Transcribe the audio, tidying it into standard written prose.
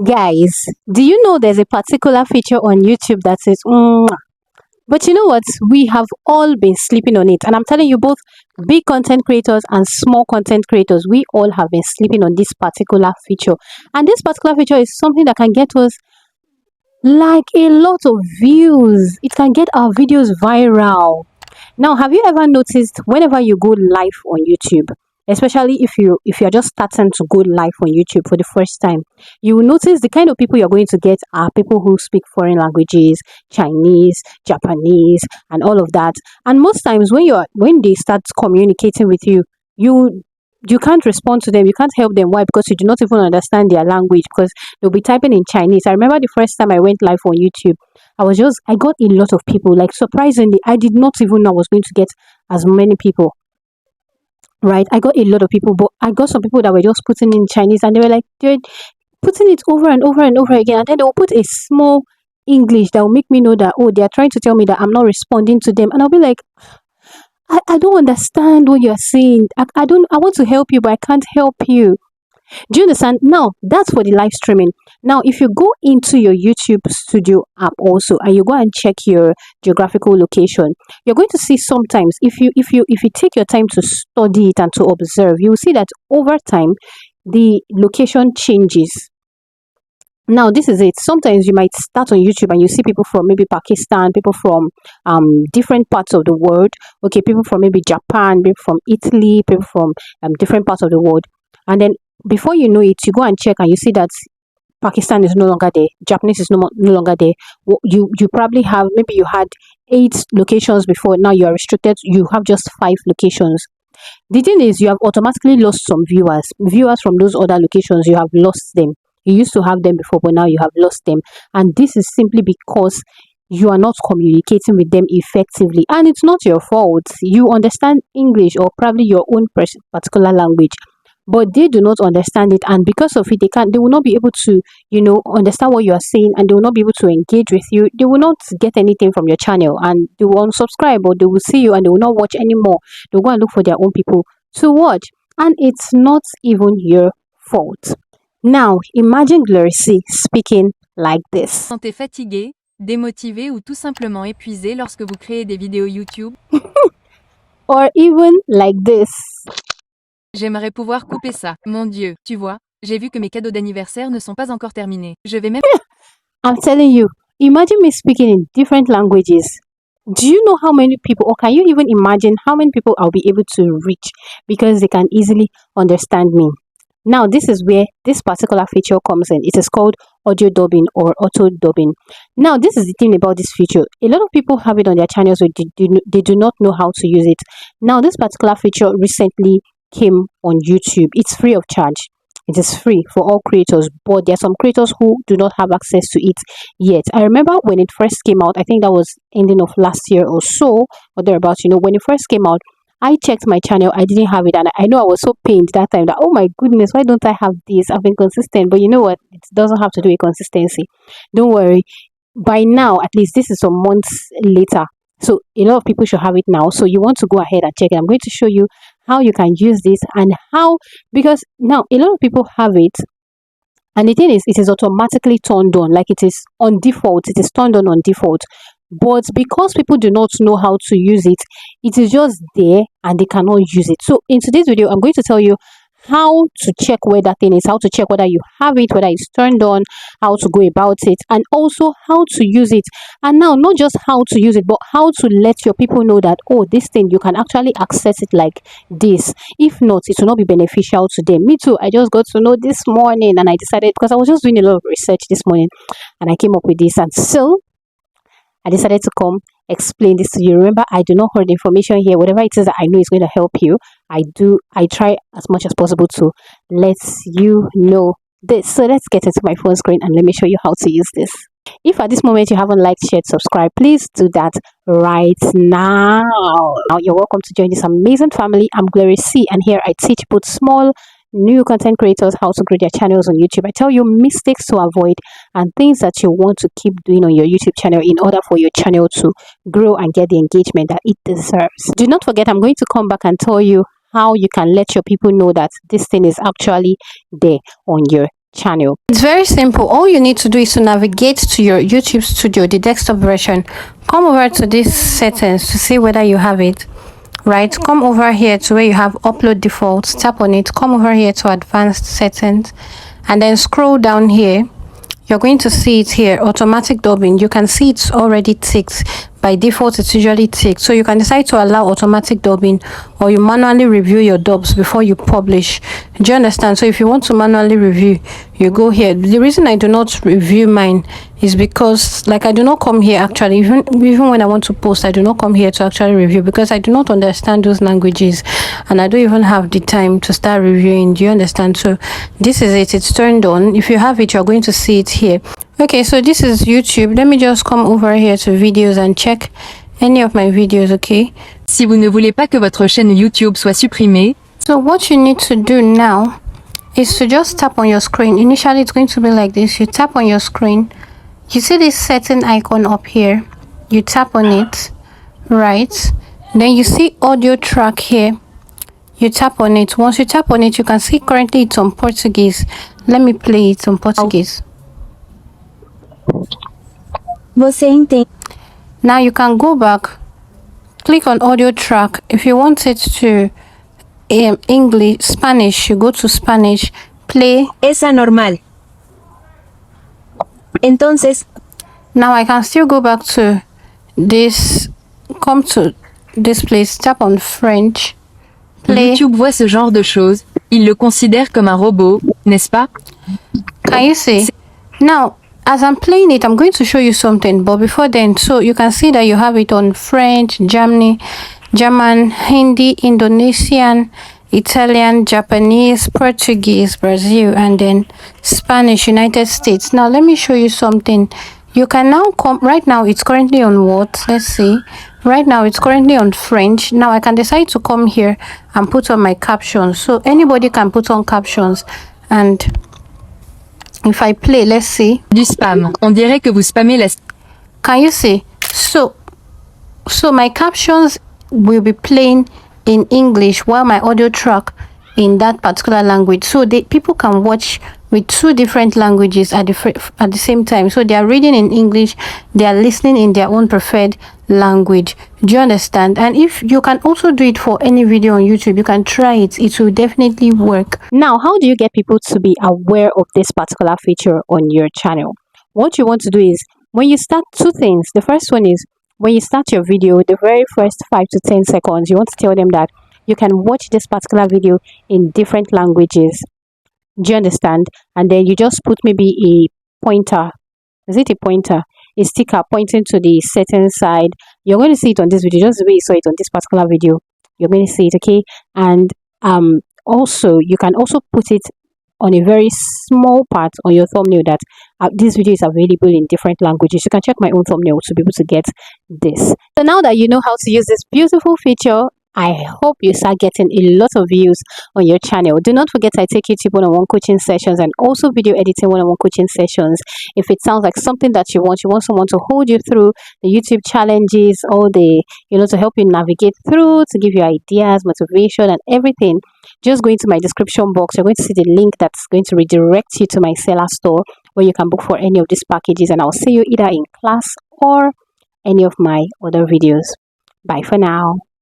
Guys, do you know there's a particular feature on YouTube that says "Mwah"? But you know what? We have all been sleeping on it. And I'm telling you, both big content creators and small content creators, we all have been sleeping on this particular feature. And this particular feature is something that can get us like a lot of views. It can get our videos viral. Now, have you ever noticed whenever you go live on YouTube, especially if you're just starting to go live on YouTube for the first time, you will notice the kind of people you're going to get are people who speak foreign languages, Chinese, Japanese, and all of that. And most times when they start communicating with you, you can't respond to them, you can't help them. Why? Because you do not even understand their language, because they'll be typing in Chinese. I remember the first time I went live on YouTube, I got a lot of people. Like, surprisingly, I did not even know I was going to get as many people, right? I got a lot of people, but I got some people that were just putting in Chinese, and they're putting it over and over and over again. And then they'll put a small English that will make me know that, oh, they're trying to tell me that I'm not responding to them. And I'll be like, I don't understand what you're saying. I want to help you, but I can't help you. Do you understand? Now, that's for the live streaming. Now, if you go into your YouTube Studio app also and you go and check your geographical location, you're going to see sometimes if you take your time to study it and to observe, you will see that over time the location changes. Now, this is it. Sometimes you might start on YouTube and you see people from maybe Pakistan, people from different parts of the world. Okay, people from maybe Japan, people from Italy, people from different parts of the world. And then before you know it, you go and check and you see that Pakistan is no longer there, Japanese is no longer there. You probably have, maybe you had 8 locations before, now you are restricted, you have just 5 locations. The thing is, you have automatically lost some viewers from those other locations. You have lost them. You used to have them before, but now you have lost them. And this is simply because you are not communicating with them effectively. And it's not your fault. You understand English or probably your own particular language, but they do not understand it. And because of it, they will not be able to, understand what you are saying, and they will not be able to engage with you. They will not get anything from your channel, and they will unsubscribe, or they will see you and they will not watch anymore. They'll go and look for their own people to watch. And it's not even your fault. Now, imagine Glory Ceey speaking like this. Sentez fatigué, démotivé ou tout simplement épuisé lorsque vous créez des vidéos YouTube? Or even like this. J'aimerais pouvoir couper ça. Mon Dieu, tu vois, j'ai vu que mes cadeaux d'anniversaire ne sont pas encore terminés. Je vais même... I'm telling you, imagine me speaking in different languages. Do you know how many people, or can you even imagine how many people I'll be able to reach because they can easily understand me? Now, this is where this particular feature comes in. It is called audio dubbing or auto dubbing. Now, this is the thing about this feature. A lot of people have it on their channels, but they do not know how to use it. Now, this particular feature recently came on YouTube. It's free of charge. It is free for all creators, but there are some creators who do not have access to it yet. I remember when it first came out, I think that was ending of last year or so, or thereabouts. When it first came out, I checked my channel, I didn't have it, and I know I was so pained that time that, oh my goodness, why don't I have this? I've been consistent, but you know what? It doesn't have to do with consistency. Don't worry. By now, at least this is some months later. So a lot of people should have it now. So you want to go ahead and check it. I'm going to show you how you can use this and how, because now a lot of people have it. And the thing is, it is automatically turned on, like it is on default. It is turned on default. But because people do not know how to use it, it is just there and they cannot use it. So in today's video, I'm going to tell you how to check where that thing is, how to check whether you have it, whether it's turned on, how to go about it, and also how to use it. And now, not just how to use it, but how to let your people know that, oh, this thing, you can actually access it like this. If not, it will not be beneficial to them. Me too, I just got to know this morning, and I decided, because I was just doing a lot of research this morning, and I came up with this. And so I decided to come explain this to you. Remember, I do not hold information here. Whatever it is that I know is going to help you, I try as much as possible to let you know this. So let's get into my phone screen and let me show you how to use this. If at this moment you haven't liked, shared, subscribed, please do that right now. Now you're welcome to join this amazing family. I'm Glory Ceey, and here I teach both small new content creators how to grow their channels on YouTube. I tell you mistakes to avoid and things that you want to keep doing on your YouTube channel in order for your channel to grow and get the engagement that it deserves. Do not forget, I'm going to come back and tell you how you can let your people know that this thing is actually there on your channel. It's very simple. All you need to do is to navigate to your YouTube Studio, the desktop version. Come over to this settings to see whether you have it. Right, come over here to where you have upload defaults, tap on it, come over here to advanced settings, and then scroll down here. You're going to see it here, automatic dubbing. You can see it's already ticked. By default, it's usually ticked. So you can decide to allow automatic dubbing, or you manually review your dubs before you publish. Do you understand? So if you want to manually review, you go here. The reason I do not review mine is because, like, I do not come here actually, even when I want to post, I do not come here to actually review, because I do not understand those languages, and I don't even have the time to start reviewing. Do you understand? So this is it, it's turned on. If you have it, you're going to see it here. Okay, so this is YouTube. Let me just come over here to videos and check any of my videos. Okay, Si vous ne voulez pas que votre chaîne YouTube soit supprimée, so what you need to do now is to just tap on your screen. Initially it's going to be like this. You tap on your screen, you see this setting icon up here, you tap on it, right? Then you see audio track here, you tap on it. Once you tap on it, you can see currently it's on Portuguese. Let me play it on Portuguese. Você entende? Now you can go back, click on audio track. If you want it to English, Spanish, you go to Spanish, play. Es anormal. Entonces, Now I can still go back to this, come to this place, tap on French, play. YouTube voit ce genre de choses, il le considère comme un robot, n'est-ce pas? Can you see? Now, as I'm playing it, I'm going to show you something, but before then, so you can see that you have it on French, German, Hindi, Indonesian, Italian, Japanese, Portuguese, Brazil, and then Spanish, United States. Now, let me show you something. You can now come, right now it's currently on what? Let's see. Right now it's currently on French. Now I can decide to come here and put on my captions. So anybody can put on captions, and if I play, let's see. Du spam. On dirait que vous spammez la... Can you see? So my captions will be playing in English while my audio track in that particular language, so people can watch with two different languages at the same time. So they are reading in English, they are listening in their own preferred language. Do you understand? And if you can also do it for any video on YouTube, you can try it, it will definitely work. Now, how do you get people to be aware of this particular feature on your channel? What you want to do is, when you start, two things. The first one is, when you start your video, the very first 5 to 10 seconds, you want to tell them that you can watch this particular video in different languages. Do you understand? And then you just put maybe a pointer. Is it a pointer? A sticker pointing to the certain side. You're going to see it on this video, just the way you saw it on this particular video. You're going to see it, okay? And also, you can also put it on a very small part on your thumbnail that this video is available in different languages. You can check my own thumbnail to be able to get this. So now that you know how to use this beautiful feature, I hope you start getting a lot of views on your channel. Do not forget I take YouTube one-on-one coaching sessions and also video editing one-on-one coaching sessions. If it sounds like something that you want someone to hold you through the YouTube challenges, all the, to help you navigate through, to give you ideas, motivation and everything, just go into my description box. You're going to see the link that's going to redirect you to my seller store where you can book for any of these packages, and I'll see you either in class or any of my other videos. Bye for now.